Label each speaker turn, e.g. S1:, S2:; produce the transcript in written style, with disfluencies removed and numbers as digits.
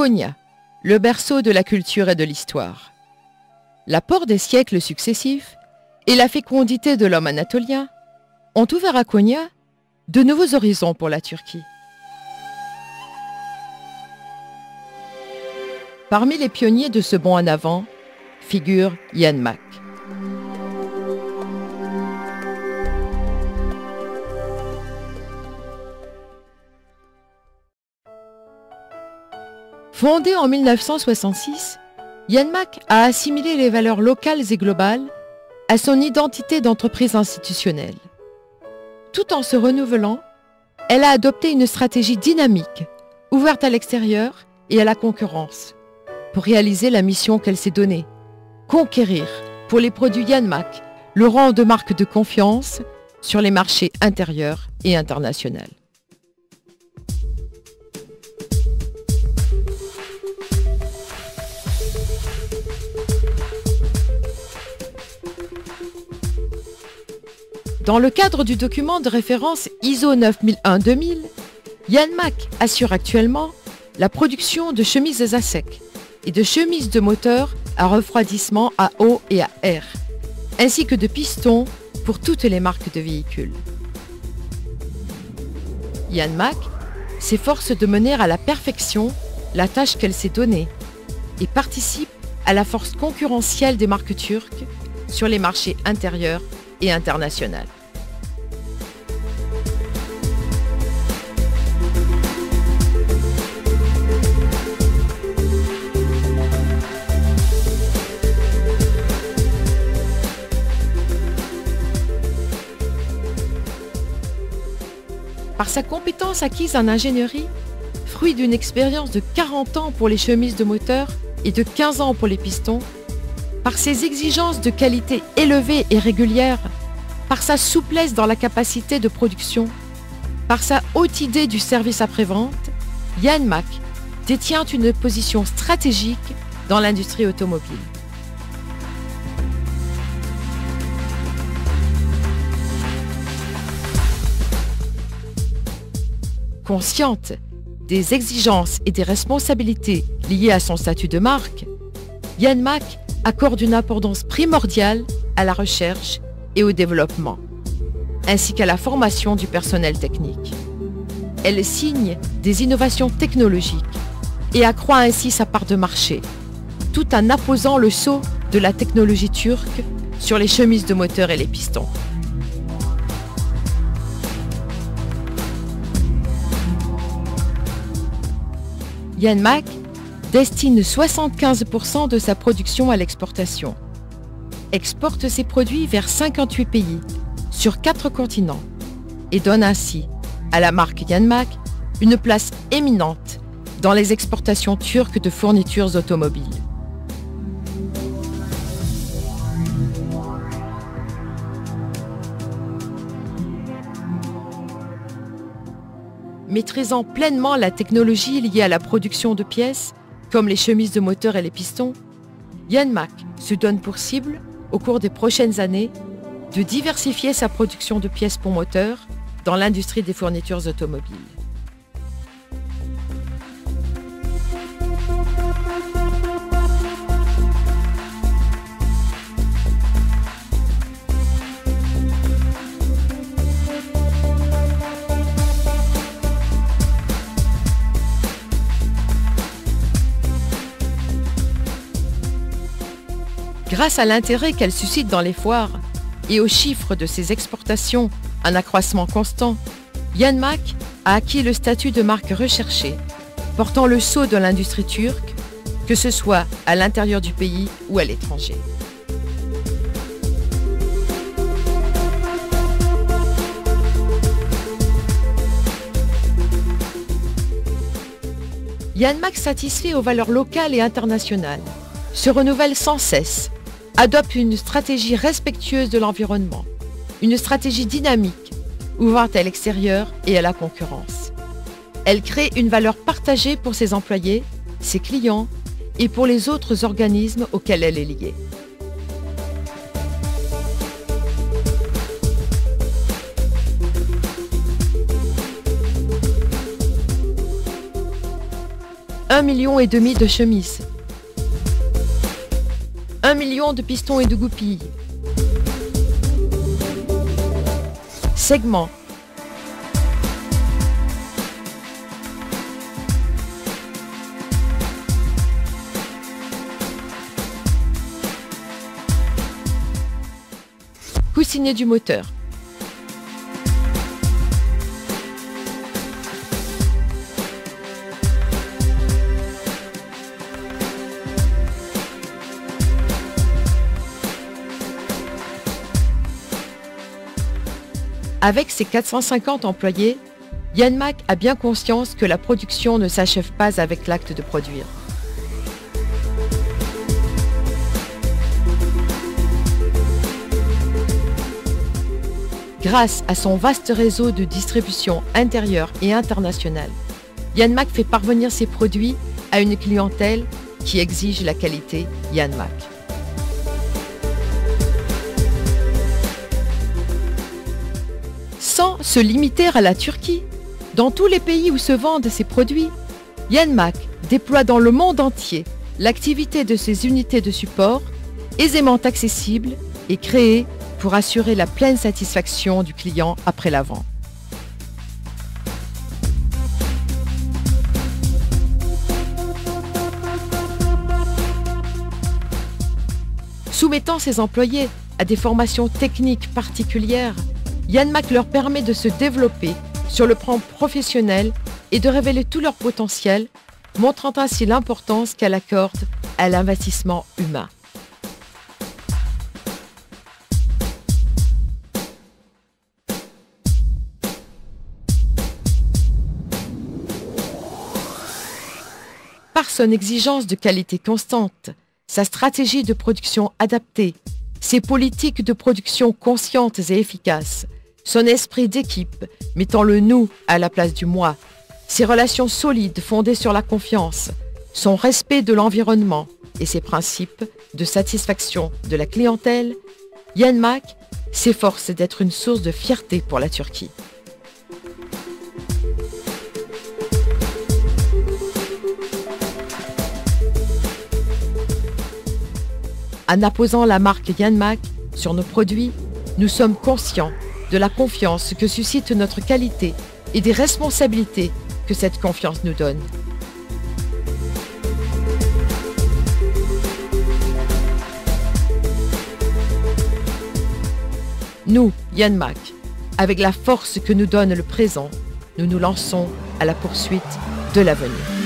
S1: Konya, le berceau de la culture et de l'histoire. L'apport des siècles successifs et la fécondité de l'homme anatolien ont ouvert à Konya de nouveaux horizons pour la Turquie. Parmi les pionniers de ce bond en avant figure Jan Mack. Fondé en 1966, Jan Mack a assimilé les valeurs locales et globales à son identité d'entreprise institutionnelle. Tout en se renouvelant, elle a adopté une stratégie dynamique, ouverte à l'extérieur et à la concurrence, pour réaliser la mission qu'elle s'est donnée, conquérir, pour les produits Jan Mack, le rang de marque de confiance sur les marchés intérieurs et internationaux. Dans le cadre du document de référence ISO 9001-2000, Jan Mack assure actuellement la production de chemises à sec et de chemises de moteur à refroidissement à eau et à air, ainsi que de pistons pour toutes les marques de véhicules. Jan Mack s'efforce de mener à la perfection la tâche qu'elle s'est donnée et participe à la force concurrentielle des marques turques sur les marchés intérieurs et internationaux. Par sa compétence acquise en ingénierie, fruit d'une expérience de 40 ans pour les chemises de moteur et de 15 ans pour les pistons, par ses exigences de qualité élevées et régulières, par sa souplesse dans la capacité de production, par sa haute idée du service après-vente, Jan Mack détient une position stratégique dans l'industrie automobile. Consciente des exigences et des responsabilités liées à son statut de marque, Jan Mack accorde une importance primordiale à la recherche et au développement, ainsi qu'à la formation du personnel technique. Elle signe des innovations technologiques et accroît ainsi sa part de marché, tout en apposant le sceau de la technologie turque sur les chemises de moteur et les pistons. Jan Mack destine 75% de sa production à l'exportation, exporte ses produits vers 58 pays, sur 4 continents, et donne ainsi à la marque Jan Mack une place éminente dans les exportations turques de fournitures automobiles. Maîtrisant pleinement la technologie liée à la production de pièces, comme les chemises de moteur et les pistons, Jan Mack se donne pour cible, au cours des prochaines années, de diversifier sa production de pièces pour moteur dans l'industrie des fournitures automobiles. Grâce à l'intérêt qu'elle suscite dans les foires et aux chiffres de ses exportations en accroissement constant, Jan Mack a acquis le statut de marque recherchée, portant le sceau de l'industrie turque, que ce soit à l'intérieur du pays ou à l'étranger. Jan Mack satisfait aux valeurs locales et internationales, se renouvelle sans cesse, adopte une stratégie respectueuse de l'environnement, une stratégie dynamique, ouverte à l'extérieur et à la concurrence. Elle crée une valeur partagée pour ses employés, ses clients et pour les autres organismes auxquels elle est liée. 1,5 million de chemises, 1 million de pistons et de goupilles, segments, coussinet du moteur, avec ses 450 employés, Yanmec a bien conscience que la production ne s'achève pas avec l'acte de produire. Grâce à son vaste réseau de distribution intérieure et internationale, Yanmec fait parvenir ses produits à une clientèle qui exige la qualité Yanmec. Sans se limiter à la Turquie, dans tous les pays où se vendent ses produits, Yanmec déploie dans le monde entier l'activité de ses unités de support, aisément accessibles et créées pour assurer la pleine satisfaction du client après la vente. Soumettant ses employés à des formations techniques particulières, Yanmec leur permet de se développer sur le plan professionnel et de révéler tout leur potentiel, montrant ainsi l'importance qu'elle accorde à l'investissement humain. Par son exigence de qualité constante, sa stratégie de production adaptée, ses politiques de production conscientes et efficaces, son esprit d'équipe mettant le nous à la place du moi, ses relations solides fondées sur la confiance, son respect de l'environnement et ses principes de satisfaction de la clientèle, Yanmec s'efforce d'être une source de fierté pour la Turquie. En apposant la marque Yanmec sur nos produits, nous sommes conscients de la confiance que suscite notre qualité et des responsabilités que cette confiance nous donne. Nous, Yanmec, avec la force que nous donne le présent, nous nous lançons à la poursuite de l'avenir.